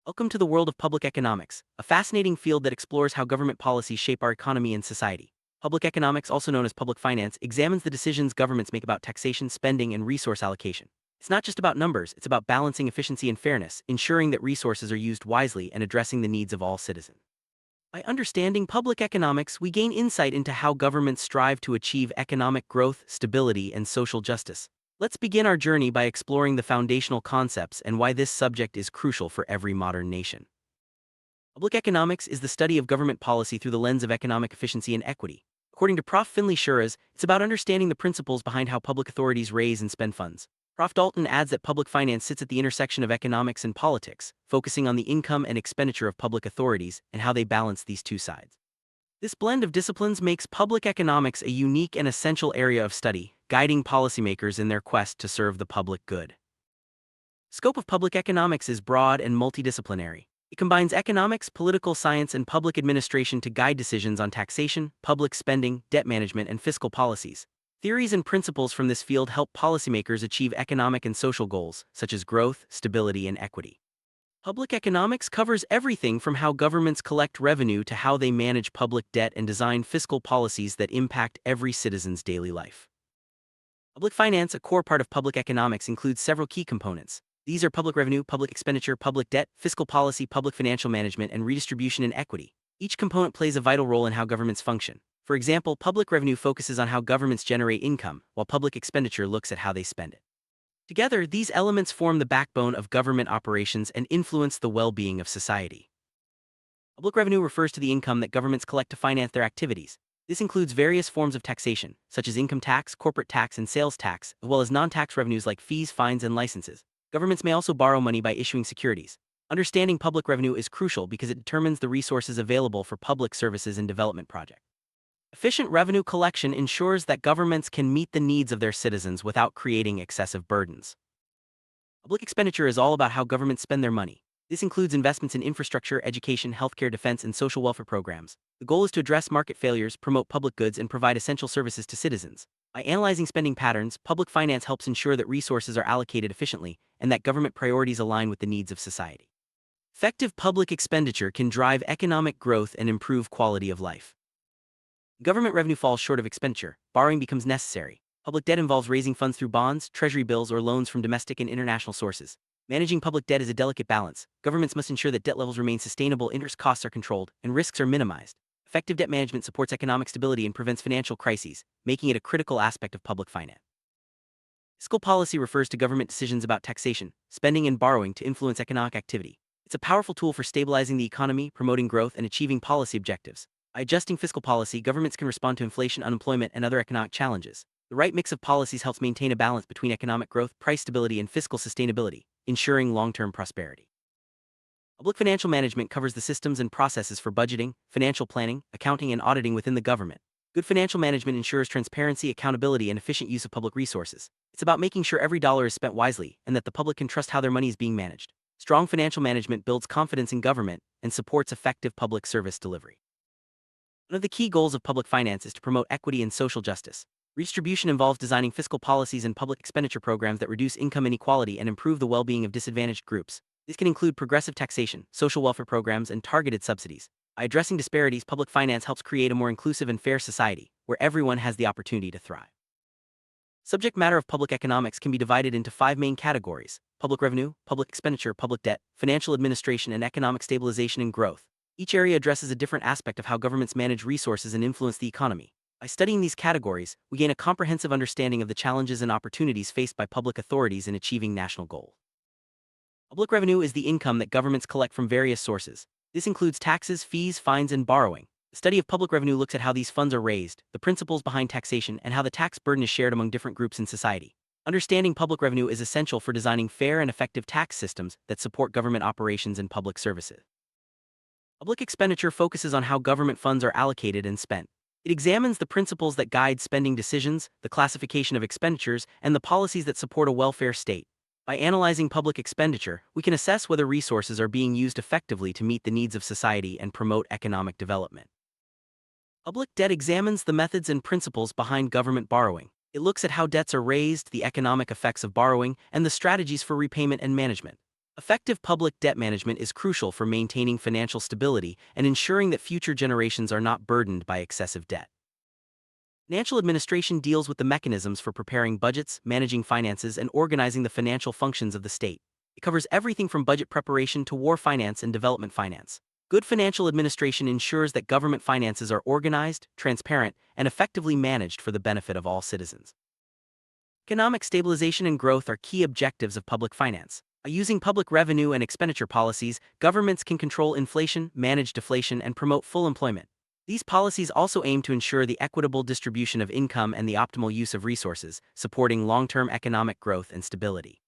Welcome to the world of public economics, a fascinating field that explores how government policies shape our economy and society. Public economics, also known as public finance, examines the decisions governments make about taxation, spending, and resource allocation. It's not just about numbers, it's about balancing efficiency and fairness, ensuring that resources are used wisely and addressing the needs of all citizens. By understanding public economics, we gain insight into how governments strive to achieve economic growth, stability, and social justice. Let's begin our journey by exploring the foundational concepts and why this subject is crucial for every modern nation. Public economics is the study of government policy through the lens of economic efficiency and equity. According to Prof. Finley Shiras, it's about understanding the principles behind how public authorities raise and spend funds. Prof. Dalton adds that public finance sits at the intersection of economics and politics, focusing on the income and expenditure of public authorities and how they balance these two sides. This blend of disciplines makes public economics a unique and essential area of study, guiding policymakers in their quest to serve the public good. Scope of public economics is broad and multidisciplinary. It combines economics, political science, and public administration to guide decisions on taxation, public spending, debt management, and fiscal policies. Theories and principles from this field help policymakers achieve economic and social goals, such as growth, stability, and equity. Public economics covers everything from how governments collect revenue to how they manage public debt and design fiscal policies that impact every citizen's daily life. Public finance, a core part of public economics, includes several key components. These are public revenue, public expenditure, public debt, fiscal policy, public financial management, and redistribution and equity. Each component plays a vital role in how governments function. For example, public revenue focuses on how governments generate income, while public expenditure looks at how they spend it. Together, these elements form the backbone of government operations and influence the well-being of society. Public revenue refers to the income that governments collect to finance their activities. This includes various forms of taxation, such as income tax, corporate tax, and sales tax, as well as non-tax revenues like fees, fines, and licenses. Governments may also borrow money by issuing securities. Understanding public revenue is crucial because it determines the resources available for public services and development projects. Efficient revenue collection ensures that governments can meet the needs of their citizens without creating excessive burdens. Public expenditure is all about how governments spend their money. This includes investments in infrastructure, education, healthcare, defense, and social welfare programs. The goal is to address market failures, promote public goods, and provide essential services to citizens. By analyzing spending patterns, public finance helps ensure that resources are allocated efficiently and that government priorities align with the needs of society. Effective public expenditure can drive economic growth and improve quality of life. Government revenue falls short of expenditure, borrowing becomes necessary. Public debt involves raising funds through bonds, treasury bills, or loans from domestic and international sources. Managing public debt is a delicate balance. Governments must ensure that debt levels remain sustainable, interest costs are controlled, and risks are minimized. Effective debt management supports economic stability and prevents financial crises, making it a critical aspect of public finance. Fiscal policy refers to government decisions about taxation, spending, and borrowing to influence economic activity. It's a powerful tool for stabilizing the economy, promoting growth, and achieving policy objectives. By adjusting fiscal policy, governments can respond to inflation, unemployment, and other economic challenges. The right mix of policies helps maintain a balance between economic growth, price stability, and fiscal sustainability, ensuring long-term prosperity. Public financial management covers the systems and processes for budgeting, financial planning, accounting, and auditing within the government. Good financial management ensures transparency, accountability, and efficient use of public resources. It's about making sure every dollar is spent wisely and that the public can trust how their money is being managed. Strong financial management builds confidence in government and supports effective public service delivery. One of the key goals of public finance is to promote equity and social justice. Redistribution involves designing fiscal policies and public expenditure programs that reduce income inequality and improve the well-being of disadvantaged groups. This can include progressive taxation, social welfare programs, and targeted subsidies. By addressing disparities, public finance helps create a more inclusive and fair society, where everyone has the opportunity to thrive. Subject matter of public economics can be divided into 5 main categories: public revenue, public expenditure, public debt, financial administration, and economic stabilization and growth. Each area addresses a different aspect of how governments manage resources and influence the economy. By studying these categories, we gain a comprehensive understanding of the challenges and opportunities faced by public authorities in achieving national goals. Public revenue is the income that governments collect from various sources. This includes taxes, fees, fines, and borrowing. The study of public revenue looks at how these funds are raised, the principles behind taxation, and how the tax burden is shared among different groups in society. Understanding public revenue is essential for designing fair and effective tax systems that support government operations and public services. Public expenditure focuses on how government funds are allocated and spent. It examines the principles that guide spending decisions, the classification of expenditures, and the policies that support a welfare state. By analyzing public expenditure, we can assess whether resources are being used effectively to meet the needs of society and promote economic development. Public debt examines the methods and principles behind government borrowing. It looks at how debts are raised, the economic effects of borrowing, and the strategies for repayment and management. Effective public debt management is crucial for maintaining financial stability and ensuring that future generations are not burdened by excessive debt. Financial administration deals with the mechanisms for preparing budgets, managing finances, and organizing the financial functions of the state. It covers everything from budget preparation to war finance and development finance. Good financial administration ensures that government finances are organized, transparent, and effectively managed for the benefit of all citizens. Economic stabilization and growth are key objectives of public finance. By using public revenue and expenditure policies, governments can control inflation, manage deflation, and promote full employment. These policies also aim to ensure the equitable distribution of income and the optimal use of resources, supporting long-term economic growth and stability.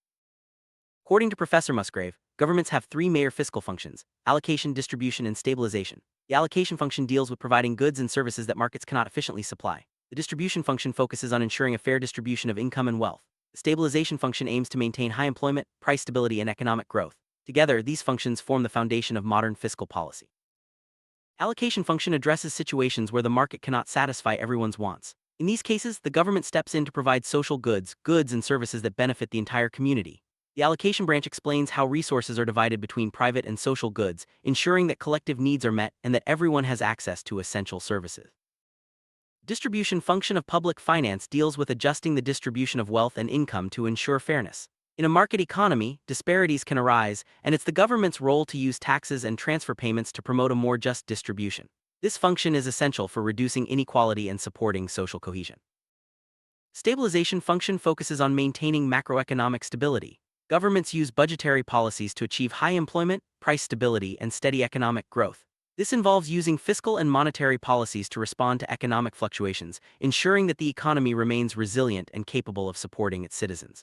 According to Professor Musgrave, governments have three major fiscal functions: allocation, distribution, and stabilization. The allocation function deals with providing goods and services that markets cannot efficiently supply. The distribution function focuses on ensuring a fair distribution of income and wealth. The stabilization function aims to maintain high employment, price stability, and economic growth. Together, these functions form the foundation of modern fiscal policy. Allocation function addresses situations where the market cannot satisfy everyone's wants. In these cases, the government steps in to provide social goods and services that benefit the entire community. The allocation branch explains how resources are divided between private and social goods, ensuring that collective needs are met and that everyone has access to essential services. Distribution function of public finance deals with adjusting the distribution of wealth and income to ensure fairness. In a market economy, disparities can arise, and it's the government's role to use taxes and transfer payments to promote a more just distribution. This function is essential for reducing inequality and supporting social cohesion. Stabilization function focuses on maintaining macroeconomic stability. Governments use budgetary policies to achieve high employment, price stability, and steady economic growth. This involves using fiscal and monetary policies to respond to economic fluctuations, ensuring that the economy remains resilient and capable of supporting its citizens.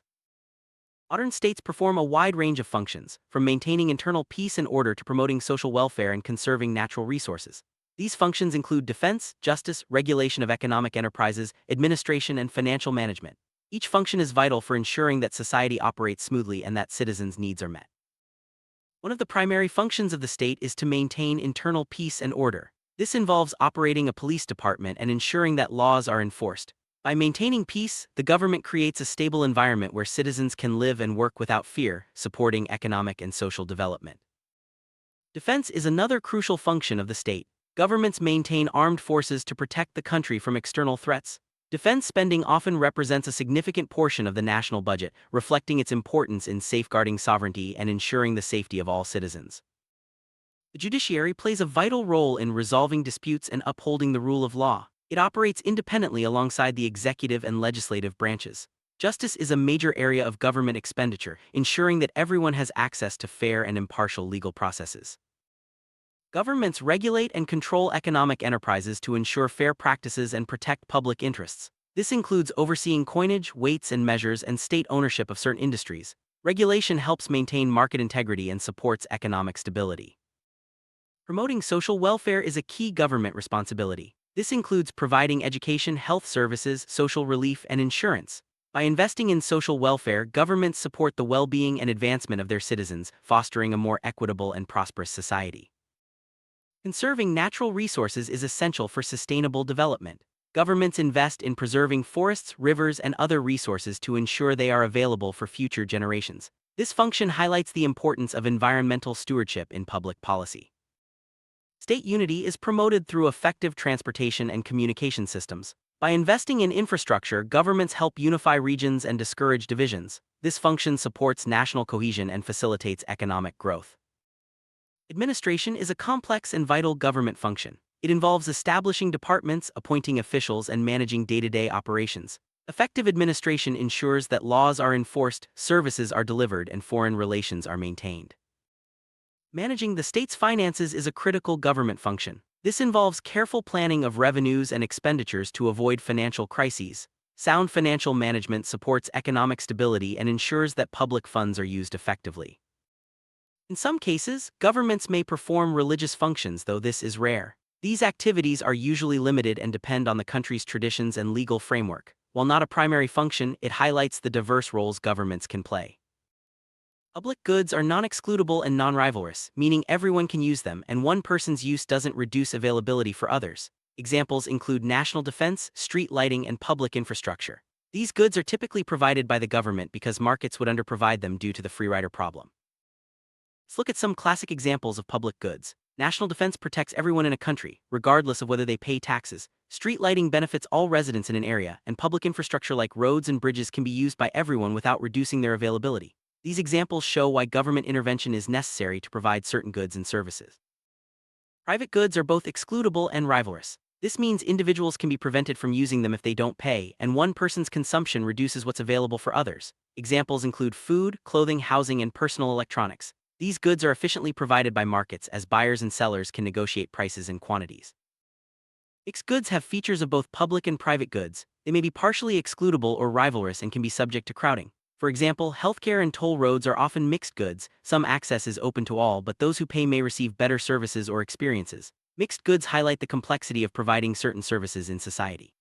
Modern states perform a wide range of functions, from maintaining internal peace and order to promoting social welfare and conserving natural resources. These functions include defense, justice, regulation of economic enterprises, administration, and financial management. Each function is vital for ensuring that society operates smoothly and that citizens' needs are met. One of the primary functions of the state is to maintain internal peace and order. This involves operating a police department and ensuring that laws are enforced. By maintaining peace, the government creates a stable environment where citizens can live and work without fear, supporting economic and social development. Defense is another crucial function of the state. Governments maintain armed forces to protect the country from external threats. Defense spending often represents a significant portion of the national budget, reflecting its importance in safeguarding sovereignty and ensuring the safety of all citizens. The judiciary plays a vital role in resolving disputes and upholding the rule of law. It operates independently alongside the executive and legislative branches. Justice is a major area of government expenditure, ensuring that everyone has access to fair and impartial legal processes. Governments regulate and control economic enterprises to ensure fair practices and protect public interests. This includes overseeing coinage, weights and measures, and state ownership of certain industries. Regulation helps maintain market integrity and supports economic stability. Promoting social welfare is a key government responsibility. This includes providing education, health services, social relief, and insurance. By investing in social welfare, governments support the well-being and advancement of their citizens, fostering a more equitable and prosperous society. Conserving natural resources is essential for sustainable development. Governments invest in preserving forests, rivers, and other resources to ensure they are available for future generations. This function highlights the importance of environmental stewardship in public policy. State unity is promoted through effective transportation and communication systems. By investing in infrastructure, governments help unify regions and discourage divisions. This function supports national cohesion and facilitates economic growth. Administration is a complex and vital government function. It involves establishing departments, appointing officials, and managing day-to-day operations. Effective administration ensures that laws are enforced, services are delivered, and foreign relations are maintained. Managing the state's finances is a critical government function. This involves careful planning of revenues and expenditures to avoid financial crises. Sound financial management supports economic stability and ensures that public funds are used effectively. In some cases, governments may perform religious functions, though this is rare. These activities are usually limited and depend on the country's traditions and legal framework. While not a primary function, it highlights the diverse roles governments can play. Public goods are non-excludable and non-rivalrous, meaning everyone can use them and one person's use doesn't reduce availability for others. Examples include national defense, street lighting, and public infrastructure. These goods are typically provided by the government because markets would underprovide them due to the free rider problem. Let's look at some classic examples of public goods. National defense protects everyone in a country, regardless of whether they pay taxes. Street lighting benefits all residents in an area, and public infrastructure like roads and bridges can be used by everyone without reducing their availability. These examples show why government intervention is necessary to provide certain goods and services. Private goods are both excludable and rivalrous. This means individuals can be prevented from using them if they don't pay, and one person's consumption reduces what's available for others. Examples include food, clothing, housing, and personal electronics. These goods are efficiently provided by markets as buyers and sellers can negotiate prices and quantities. Mixed goods have features of both public and private goods. They may be partially excludable or rivalrous and can be subject to crowding. For example, healthcare and toll roads are often mixed goods. Some access is open to all, but those who pay may receive better services or experiences. Mixed goods highlight the complexity of providing certain services in society.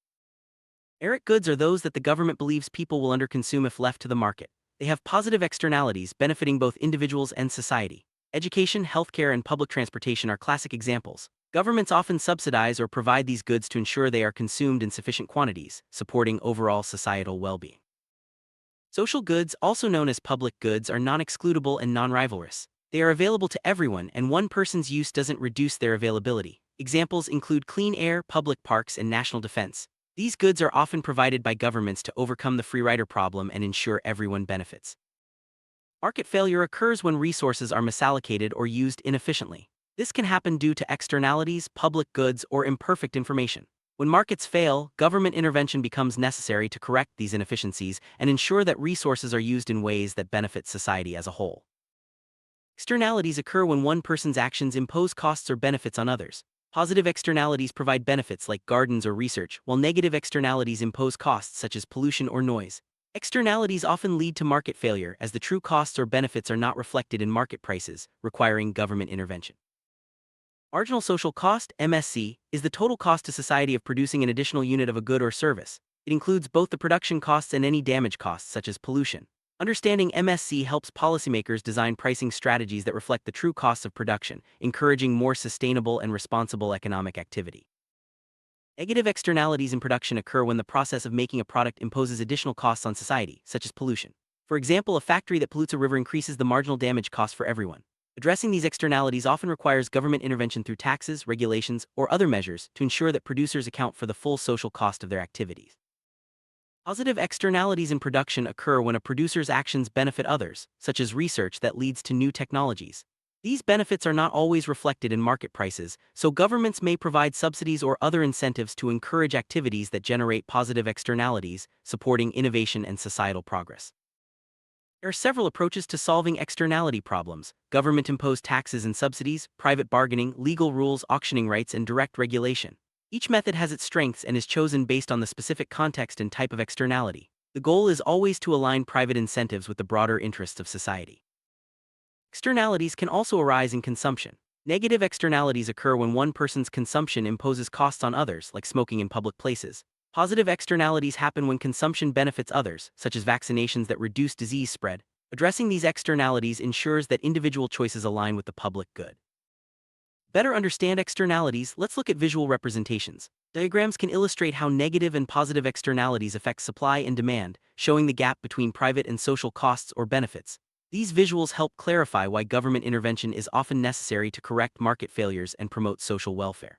Errant goods are those that the government believes people will underconsume if left to the market. They have positive externalities benefiting both individuals and society. Education, healthcare, and public transportation are classic examples. Governments often subsidize or provide these goods to ensure they are consumed in sufficient quantities, supporting overall societal well-being. Social goods, also known as public goods, are non-excludable and non-rivalrous. They are available to everyone, and one person's use doesn't reduce their availability. Examples include clean air, public parks, and national defense. These goods are often provided by governments to overcome the free rider problem and ensure everyone benefits. Market failure occurs when resources are misallocated or used inefficiently. This can happen due to externalities, public goods, or imperfect information. When markets fail, government intervention becomes necessary to correct these inefficiencies and ensure that resources are used in ways that benefit society as a whole. Externalities occur when one person's actions impose costs or benefits on others. Positive externalities provide benefits like gardens or research, while negative externalities impose costs such as pollution or noise. Externalities often lead to market failure as the true costs or benefits are not reflected in market prices, requiring government intervention. Marginal social cost, MSC, is the total cost to society of producing an additional unit of a good or service. It includes both the production costs and any damage costs such as pollution. Understanding MSC helps policymakers design pricing strategies that reflect the true costs of production, encouraging more sustainable and responsible economic activity. Negative externalities in production occur when the process of making a product imposes additional costs on society, such as pollution. For example, a factory that pollutes a river increases the marginal damage cost for everyone. Addressing these externalities often requires government intervention through taxes, regulations, or other measures to ensure that producers account for the full social cost of their activities. Positive externalities in production occur when a producer's actions benefit others, such as research that leads to new technologies. These benefits are not always reflected in market prices, so governments may provide subsidies or other incentives to encourage activities that generate positive externalities, supporting innovation and societal progress. There are several approaches to solving externality problems: government-imposed taxes and subsidies, private bargaining, legal rules, auctioning rights, and direct regulation. Each method has its strengths and is chosen based on the specific context and type of externality. The goal is always to align private incentives with the broader interests of society. Externalities can also arise in consumption. Negative externalities occur when one person's consumption imposes costs on others, like smoking in public places. Positive externalities happen when consumption benefits others, such as vaccinations that reduce disease spread. Addressing these externalities ensures that individual choices align with the public good. Better understand externalities, let's look at visual representations. Diagrams can illustrate how negative and positive externalities affect supply and demand, showing the gap between private and social costs or benefits. These visuals help clarify why government intervention is often necessary to correct market failures and promote social welfare.